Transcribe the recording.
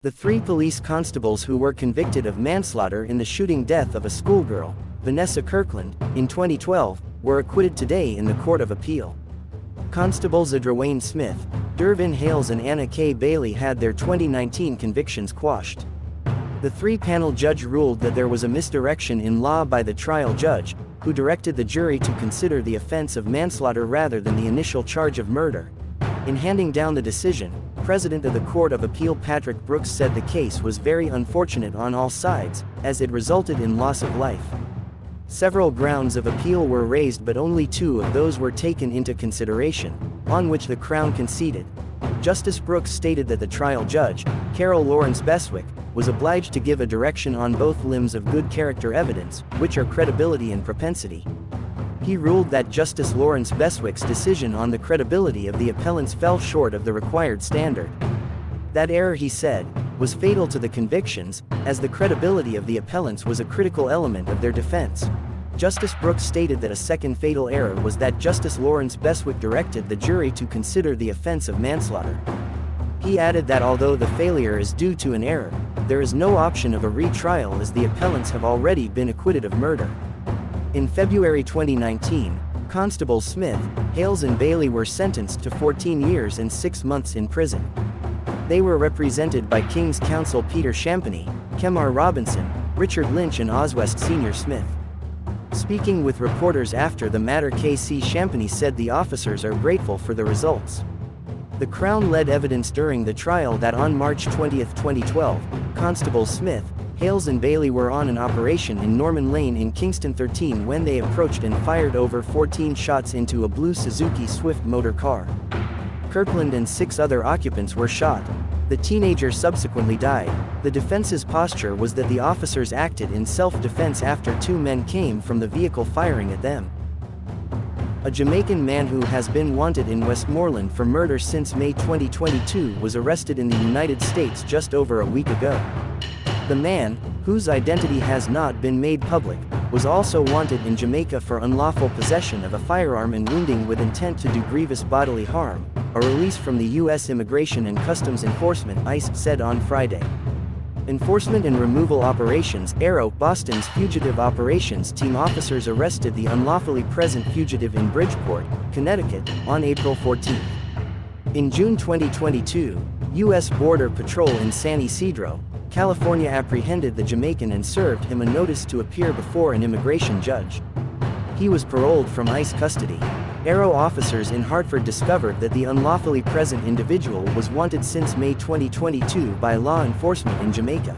The three police constables who were convicted of manslaughter in the shooting death of a schoolgirl, Vanessa Kirkland, in 2012, were acquitted today in the Court of Appeal. Constables Adrewayne Smith, Dervin Hales and Anna K. Bailey had their 2019 convictions quashed. The three-panel judge ruled that there was a misdirection in law by the trial judge, who directed the jury to consider the offense of manslaughter rather than the initial charge of murder. In handing down the decision, President of the Court of Appeal Patrick Brooks said the case was very unfortunate on all sides, as it resulted in loss of life. Several grounds of appeal were raised, but only two of those were taken into consideration, on which the Crown conceded. Justice Brooks stated that the trial judge, Carol Lawrence Beswick, was obliged to give a direction on both limbs of good character evidence, which are credibility and propensity. He ruled that Justice Lawrence Beswick's decision on the credibility of the appellants fell short of the required standard. That error, he said, was fatal to the convictions, as the credibility of the appellants was a critical element of their defense. Justice Brooks stated that a second fatal error was that Justice Lawrence Beswick directed the jury to consider the offense of manslaughter. He added that although the failure is due to an error, there is no option of a retrial as the appellants have already been acquitted of murder. In February 2019, Constables Smith, Hales and Bailey were sentenced to 14 years and 6 months in prison. They were represented by King's Counsel Peter Champagny, Kemar Robinson, Richard Lynch and Oswest Sr. Smith. Speaking with reporters after the matter, KC Champagny said the officers are grateful for the results. The Crown led evidence during the trial that on March 20, 2012, Constables Smith, Hales and Bailey were on an operation in Norman Lane in Kingston 13 when they approached and fired over 14 shots into a blue Suzuki Swift motor car. Kirkland and 6 other occupants were shot. The teenager subsequently died. The defense's posture was that the officers acted in self-defense after 2 men came from the vehicle firing at them. A Jamaican man who has been wanted in Westmoreland for murder since May 2022 was arrested in the United States just over a week ago. The man, whose identity has not been made public, was also wanted in Jamaica for unlawful possession of a firearm and wounding with intent to do grievous bodily harm, a release from the U.S. Immigration and Customs Enforcement (ICE) said on Friday. Enforcement and Removal Operations (ARROW) Boston's Fugitive Operations Team officers arrested the unlawfully present fugitive in Bridgeport, Connecticut, on April 14. In June 2022, U.S. Border Patrol in San Ysidro, California apprehended the Jamaican and served him a notice to appear before an immigration judge. He was paroled from ICE custody. ARROW officers in Hartford discovered that the unlawfully present individual was wanted since May 2022 by law enforcement in Jamaica.